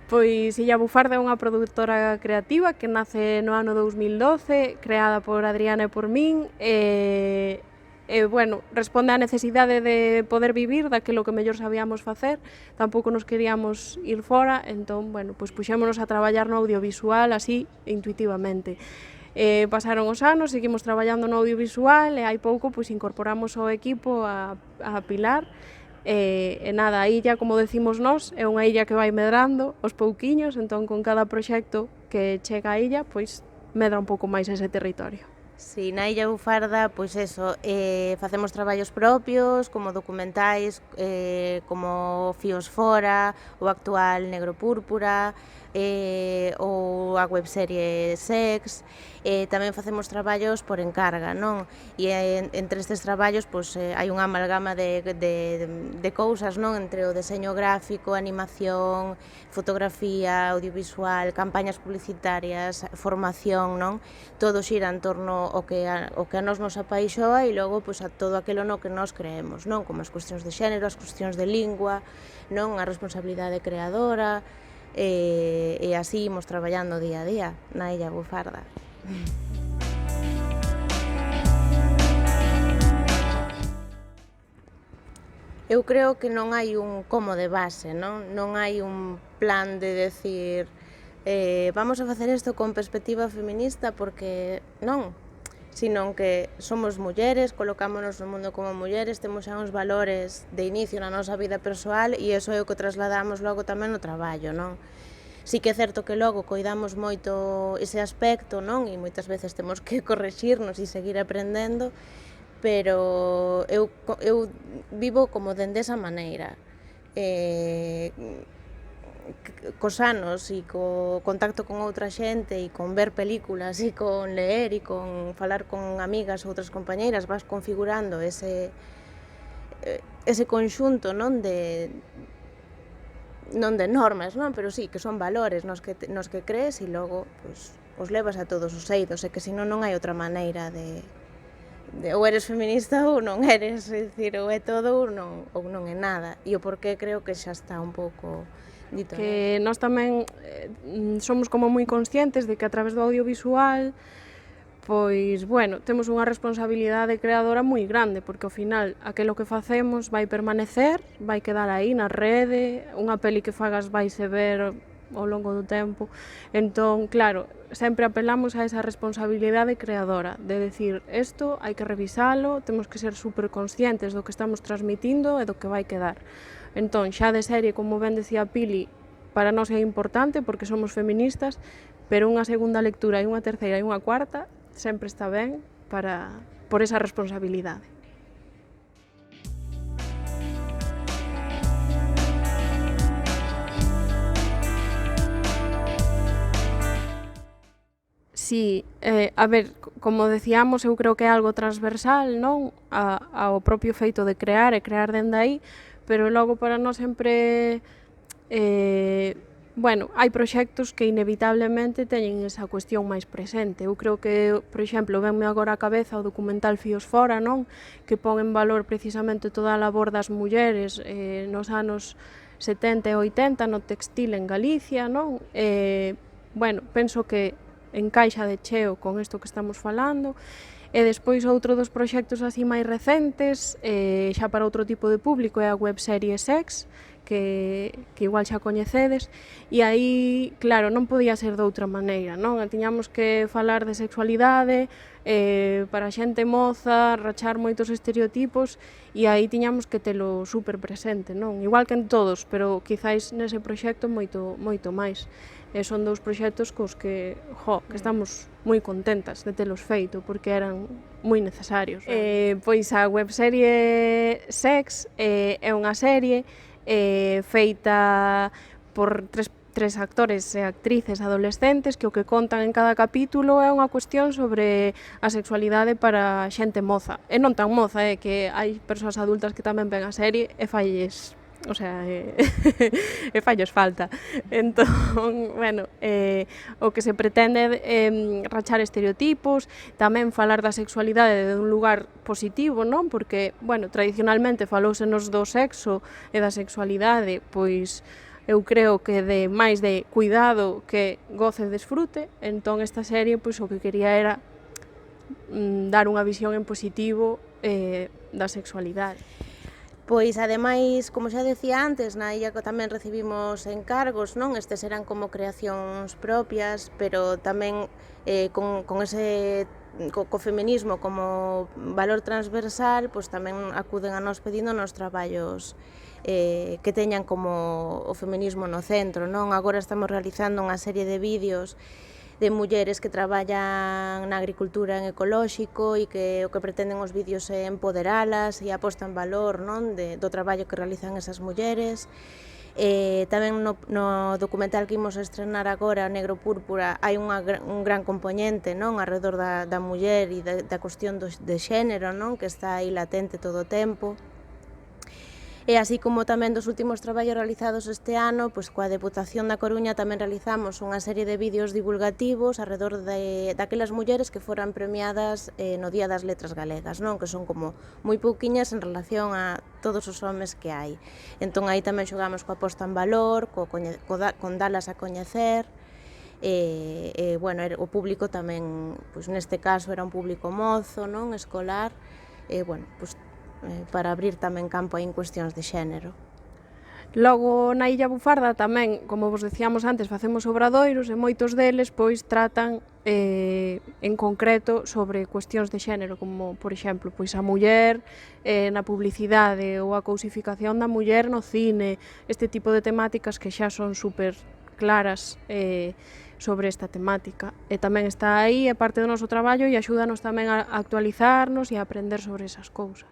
Pois Illa Bufarda é unha produtora creativa que nace no ano 2012, creada por Adriana e por min, bueno, responde á necesidade de poder vivir daquilo que mellor sabíamos facer, tampouco nos queríamos ir fora, entón, bueno, pois puxémonos a traballar no audiovisual así, intuitivamente. Pasaron os anos, seguimos traballando no audiovisual e hai pouco pois incorporamos ao equipo a Pilar. E nada, a illa, como decimos nós, é unha illa que vai medrando aos pouquiños, entón con cada proxecto que chega a illa, pois medra un pouco máis ese territorio. Si, na Illa Bufarda, pois eso, facemos traballos propios, como documentais, como Fíos Fora, o actual Negro Púrpura, ou a webserie Sex, tamén facemos traballos por encarga, non? E entre estes traballos, pois, hai unha amalgama de cousas, non? Entre o deseño gráfico, animación, fotografía, audiovisual, campañas publicitarias, formación, non? Todo xira en torno ao que a nós nos apaixoa e logo pois, a todo aquilo no que nós creemos, non? Como as cuestións de xénero, as cuestións de lingua, non? A responsabilidade creadora, e así imos traballando día a día na Illa Bufarda. Eu creo que non hai un como de base, non? Non hai un plan de decir vamos a facer isto con perspectiva feminista porque non, sino que somos mulleres, colocámonos no mundo como mulleres, temos xa uns valores de inicio na nosa vida persoal e iso é o que trasladamos logo tamén no traballo, non? Si que é certo que logo coidamos moito ese aspecto, non? E moitas veces temos que correxirnos e seguir aprendendo, pero eu vivo como dende esa maneira. Cos anos e co contacto con outra xente e con ver películas e con leer e con falar con amigas ou outras compañeiras vas configurando ese conxunto non de normas, non? Pero sí, que son valores nos que crees e logo pois, os levas a todos os eidos e que senón non hai outra maneira de ou eres feminista ou non eres, é dicir, ou é todo ou non é nada. E o porqué creo que xa está un pouco dito. Que nós tamén somos como moi conscientes de que a través do audiovisual pois, bueno, temos unha responsabilidade creadora moi grande, porque ao final aquilo que facemos vai permanecer, vai quedar aí na rede, unha peli que fagas vaise ver ao longo do tempo. Entón, claro, sempre apelamos a esa responsabilidade creadora, de decir, isto hai que revisalo, temos que ser super conscientes do que estamos transmitindo e do que vai quedar. Entón, xa de serie, como ben decía Pili, para nós é importante porque somos feministas, pero unha segunda lectura e unha terceira e unha cuarta sempre está ben por esa responsabilidade. Sí, a ver, como decíamos, eu creo que é algo transversal, non? Ao propio feito de crear e crear dende aí, pero logo para nós sempre bueno, hai proxectos que inevitablemente teñen esa cuestión máis presente. Eu creo que, por exemplo, venme agora á cabeza o documental Fíos Fora, non? Que pon en valor precisamente toda a labor das mulleres nos anos 70 e 80 no textil en Galicia, non? Bueno, penso que encaixa de cheo con isto que estamos falando. E despois outro dos proxectos así máis recentes, xa para outro tipo de público, é a webserie Sex, que igual xa coñecedes, e aí, claro, non podía ser de outra maneira, non? Tiñamos que falar de sexualidade para xente moza, rachar moitos estereotipos, e aí tiñamos que telo super presente, non? Igual que en todos, pero quizáis nese proxecto moito máis. E son dous proxectos cos que estamos moi contentas de telos feito, porque eran moi necesarios. Pois a webserie Sex é unha serie feita por tres actores e actrices adolescentes que o que contan en cada capítulo é unha cuestión sobre a sexualidade para xente moza. E non tan moza, que hai persoas adultas que tamén ven a serie e falles, o sea, e fallos falta. Entón, bueno, o que se pretende é rachar estereotipos, tamén falar da sexualidade de un lugar positivo, non? Porque, bueno, tradicionalmente falóusenos do sexo e da sexualidade, pois, eu creo que de máis de cuidado que goce e desfrute. Entón esta serie pois o que quería era dar unha visión en positivo da sexualidade. Pois, ademais, como xa decía antes, na illa tamén recibimos encargos, non? Estes eran como creacións propias, pero tamén con ese co feminismo como valor transversal, pois tamén acuden a nós pedindo nos traballos que teñan como o feminismo no centro, non? Agora estamos realizando unha serie de vídeos de mulleres que traballan na agricultura en ecolóxico e que o que pretenden os vídeos é empoderalas e apostan valor, non, do traballo que realizan esas mulleres. Tamén no documental que imos a estrenar agora, Negro Púrpura, hai un gran componente, non, alrededor da muller e da cuestión de xénero, non, que está aí latente todo o tempo. E así como tamén dos últimos traballos realizados este ano, pois coa Deputación da Coruña tamén realizamos unha serie de vídeos divulgativos alrededor daquelas mulleres que foran premiadas no Día das Letras Galegas, non? Que son como moi pouquiñas en relación a todos os homes que hai. Entón aí tamén xogamos coa posta en valor, con dalas a coñecer, bueno, o público tamén, pois neste caso era un público mozo, non, escolar, bueno, pois para abrir tamén campo en cuestións de xénero. Logo, na Illa Bufarda tamén, como vos decíamos antes, facemos obradoiros e moitos deles pois tratan en concreto sobre cuestións de xénero, como, por exemplo, pois a muller na publicidade ou a cousificación da muller no cine, este tipo de temáticas que xa son super claras sobre esta temática. E tamén está aí, é parte do noso traballo e axúdanos tamén a actualizarnos e a aprender sobre esas cousas.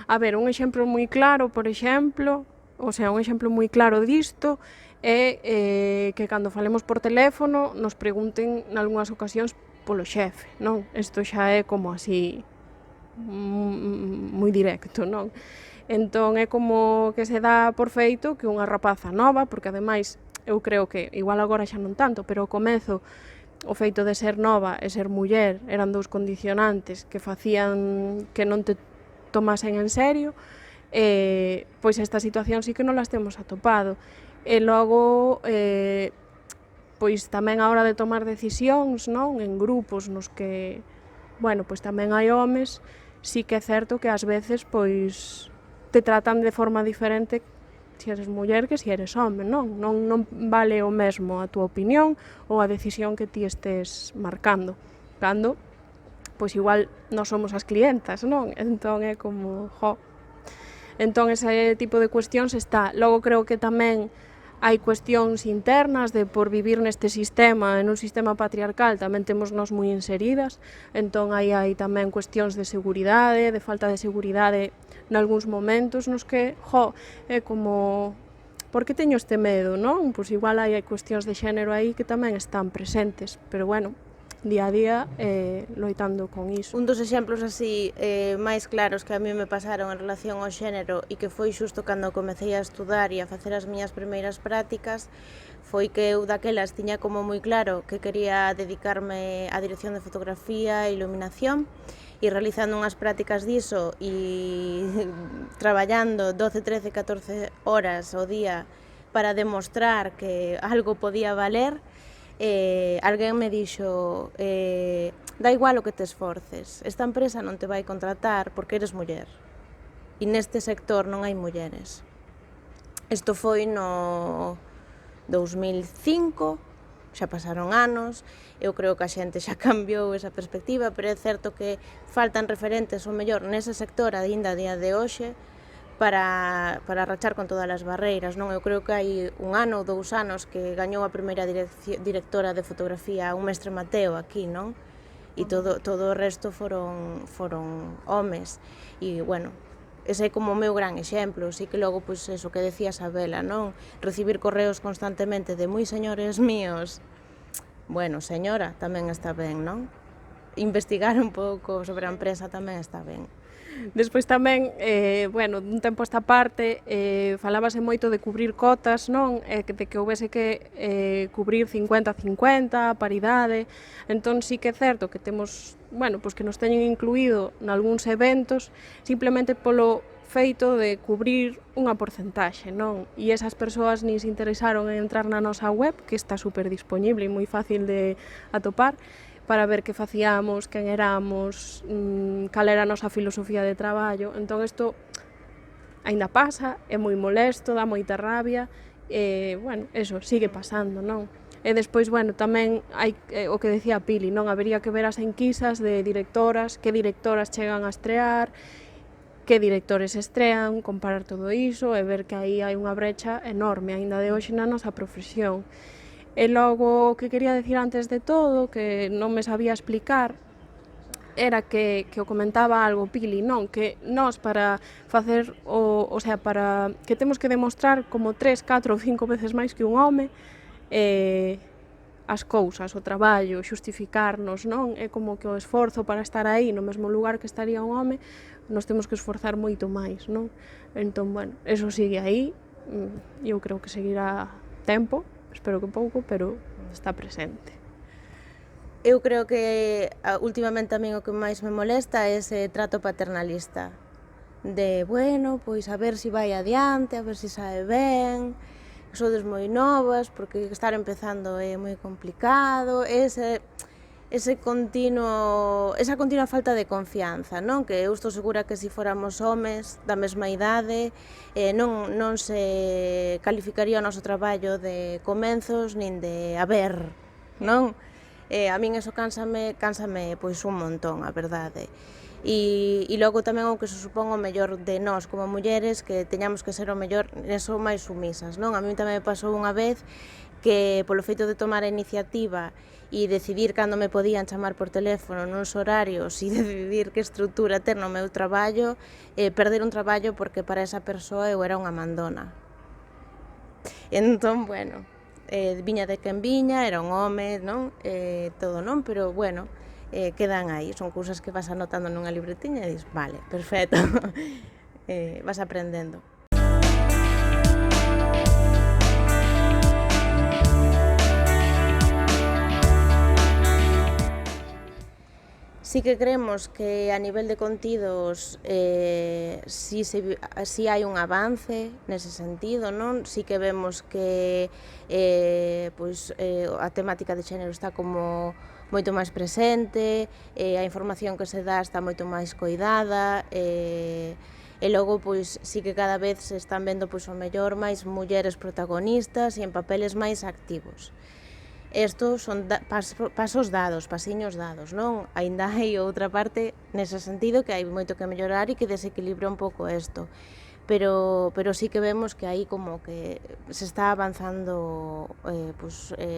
A ver, un exemplo moi claro, por exemplo, un exemplo moi claro disto é que cando falemos por teléfono nos pregunten nalgunhas ocasións polo xefe, non? Isto xa é como así moi directo, non? Entón é como que se dá por feito que unha rapaza nova, porque ademais eu creo que, igual agora xa non tanto, pero ao comezo o feito de ser nova e ser muller eran dous condicionantes que facían que non te tomasen en serio, pois esta situación sí que non las temos atopado. E logo, pois tamén a hora de tomar decisións, non, en grupos nos que, bueno, pois tamén hai homes, sí que é certo que ás veces, pois, te tratan de forma diferente se eres muller que se eres home, non? Non vale o mesmo a túa opinión ou a decisión que ti estés marcando. Cando pois igual non somos as clientas, non? Entón é como, Entón ese tipo de cuestións está. Logo creo que tamén hai cuestións internas de por vivir neste sistema, en un sistema patriarcal, tamén temos nós moi inseridas, entón hai tamén cuestións de seguridade, de falta de seguridade nalgúns momentos nos que, é como, por que teño este medo, non? Pois igual hai cuestións de xénero aí que tamén están presentes, pero bueno, día a día loitando con iso. Un dos exemplos así máis claros que a mí me pasaron en relación ao xénero e que foi xusto cando comecei a estudar e a facer as miñas primeiras prácticas foi que eu daquelas tiña como moi claro que quería dedicarme á dirección de fotografía e iluminación e realizando unhas prácticas diso e traballando 12, 13, 14 horas ao día para demostrar que algo podía valer. Alguén me dixo dá igual o que te esforces, esta empresa non te vai contratar porque eres muller e neste sector non hai mulleres. Isto foi no 2005, xa pasaron anos, eu creo que a xente xa cambiou esa perspectiva, pero é certo que faltan referentes o mellor nese sector aínda a día de hoxe para rachar con todas as barreiras, non? Eu creo que hai un ano ou 2 anos que gañou a primeira directora de fotografía un mestre Mateo aquí, non? E todo o resto foron homes. E, bueno, ese é como o meu gran exemplo. Así que logo, pois, eso que decía Sabela, non? Recibir correos constantemente de moi señores míos. Bueno, señora, tamén está ben, non? Investigar un pouco sobre a empresa tamén está ben. Despois tamén, bueno, dun tempo esta parte, falábase moito de cubrir cotas, non? De que houbese que cubrir 50-50, paridade. Entón, sí que é certo que temos, bueno, pois que nos teñen incluído nalgúns eventos, simplemente polo feito de cubrir unha porcentaxe, non? E esas persoas nin se interesaron en entrar na nosa web, que está super dispoñible e moi fácil de atopar, para ver que facíamos, quen éramos, cal era a nosa filosofía de traballo. Entón, isto aínda pasa, é moi molesto, dá moita rabia, bueno, eso, sigue pasando, non? E despois, bueno, tamén hai o que decía Pili, non? Habería que ver as enquisas de directoras, que directoras chegan a estrear, que directores estrean, comparar todo iso e ver que aí hai unha brecha enorme aínda de hoxe na nosa profesión. E logo, o que quería decir antes de todo, que non me sabía explicar, era que o comentaba algo Pili, non? Que nós para facer o sea, para que temos que demostrar como 3, 4 ou 5 veces máis que un home as cousas, o traballo, xustificarnos, non? É como que o esforzo para estar aí no mesmo lugar que estaría un home, nos temos que esforzar moito máis, non? Entón, bueno, eso sigue aí, eu creo que seguirá tempo, espero que pouco, pero está presente. Eu creo que últimamente a min o que máis me molesta é ese trato paternalista de, bueno, pois a ver se vai adiante, a ver se sae ben, sodes moi novas, porque estar empezando é moi complicado, esa continua falta de confianza, non? Que eu estou segura que se fóramos homes da mesma idade non se calificaría o noso traballo de comenzos nin de haber, non? A min eso cánsame pois un montón, a verdade. E logo tamén o que se supón o mellor de nós como mulleres, que teñamos que ser o mellor neso máis sumisas, non? A mí tamén me pasou unha vez que polo feito de tomar a iniciativa e decidir cando me podían chamar por teléfono nuns horarios e decidir que estrutura ter no meu traballo, perder un traballo porque para esa persoa eu era unha mandona. Entón, bueno, viña de quen viña, era un home, non? Todo, non? Pero, bueno, quedan aí, son cousas que vas anotando nunha libretiña e dis, vale, perfecto, vas aprendendo. Sí que creemos que a nivel de contidos si hai un avance nese sentido, non? Si que vemos que a temática de xénero está como moito máis presente, a información que se dá está moito máis coidada, e logo pois si que cada vez se están vendo pois o mellor máis mulleres protagonistas e en papeles máis activos. Estos son pasos dados, pasiños dados, non? Aínda hai outra parte nese sentido que hai moito que mellorar e que desequilibra un pouco isto. Pero sí que vemos que aí como que se está avanzando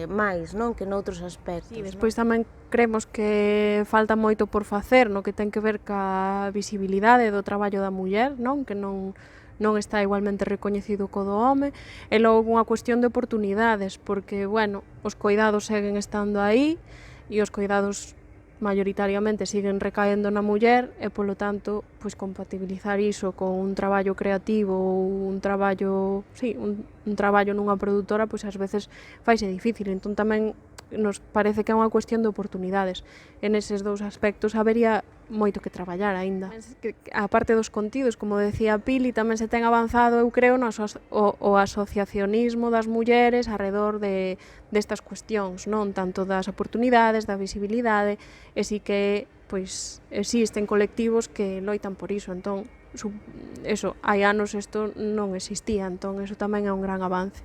máis, non? Que noutros aspectos. Sí, despois tamén cremos que falta moito por facer no que ten que ver ca visibilidade do traballo da muller, non? Que non está igualmente recoñecido co do home, e logo unha cuestión de oportunidades, porque, bueno, os coidados seguen estando aí, e os coidados maioritariamente siguen recaendo na muller, e polo tanto, pois compatibilizar iso con un traballo creativo ou un traballo, sí, un traballo nunha produtora, pois ás veces faise difícil, entón tamén nos parece que é unha cuestión de oportunidades. En eses dous aspectos habería moito que traballar aínda. A parte dos contidos, como decía Pili, tamén se ten avanzado, eu creo, o asociacionismo das mulleres arredor destas cuestións, non? Tanto das oportunidades, da visibilidade, e si que pois existen colectivos que loitan por iso, entón, eso, hai anos isto non existía, entón, eso tamén é un gran avance.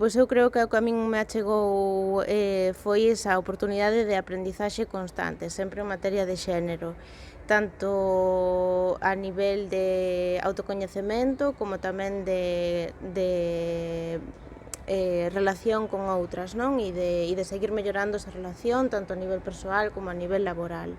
Pois eu creo que o que a min me achegou foi esa oportunidade de aprendizaxe constante, sempre en materia de xénero, tanto a nivel de autocoñecemento como tamén de relación con outras, non? E de seguir mellorando esa relación tanto a nivel persoal como a nivel laboral.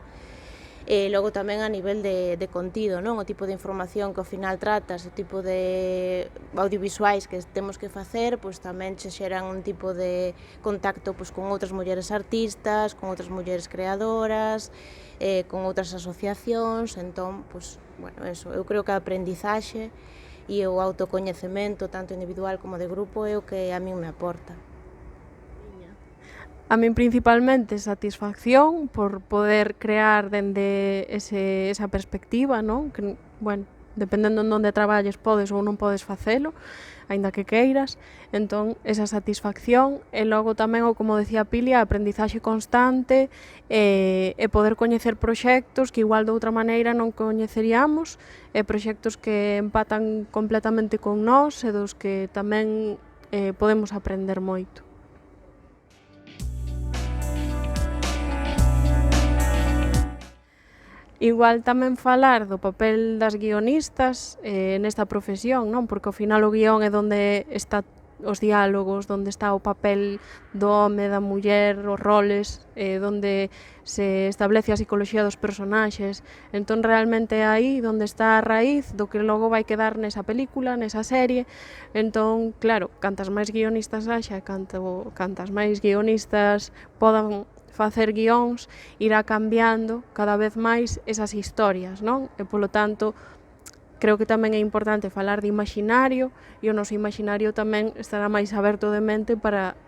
E logo tamén a nivel de contido, non? O tipo de información que ao final tratas, o tipo de audiovisuais que temos que facer, pois tamén che xeran un tipo de contacto pois, con outras mulleres artistas, con outras mulleres creadoras, con outras asociacións, entón, pois, bueno, eso, eu creo que a aprendizaxe e o autocoñecemento, tanto individual como de grupo, é o que a min me aporta. A min principalmente satisfacción por poder crear dende esa perspectiva, non? Que, bueno, dependendo en onde traballes podes ou non podes facelo, aínda que queiras. Entón, esa satisfacción e logo tamén, ou como decía Pili, a aprendizaxe constante e poder coñecer proxectos que igual de outra maneira non coñeceríamos, e proxectos que empatan completamente con nós e dos que tamén podemos aprender moito. Igual tamén falar do papel das guionistas nesta profesión, non? Porque ao final o guión é onde está os diálogos, onde está o papel do home, da muller, os roles, onde se establece a psicoloxía dos personaxes. Entón realmente é aí onde está a raíz do que logo vai quedar nesa película, nesa serie. Entón, claro, cantas máis guionistas haxa, cantas máis guionistas podan facer guións, irá cambiando cada vez máis esas historias, non? E polo tanto, creo que tamén é importante falar de imaginario e o noso imaginario tamén estará máis aberto de mente para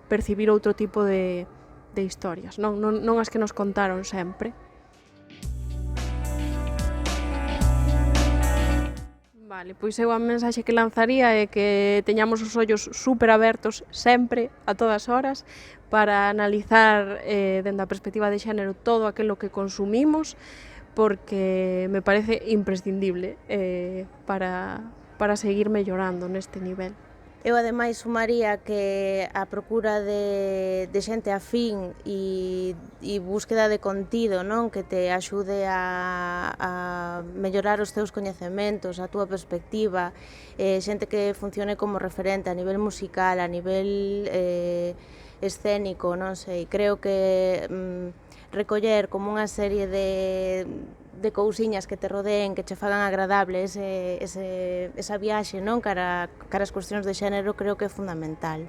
percibir outro tipo de historias, non as que nos contaron sempre. Vale, pois eu a mensaxe que lanzaría é que teñamos os ollos super abertos sempre, a todas horas, para analizar dende a perspectiva de xénero todo aquilo que consumimos, porque me parece imprescindible para seguir mellorando neste nivel. Eu, ademais, sumaría que a procura de xente afín e búsqueda de contido, non? Que te axude a mellorar os teus coñecementos, a túa perspectiva, xente que funcione como referente a nivel musical, a nivel escénico, non sei. Creo que recoller como unha serie de cousiñas que te rodeen, que che fagan agradable esa viaxe, non? Cara as cuestións de xénero, creo que é fundamental.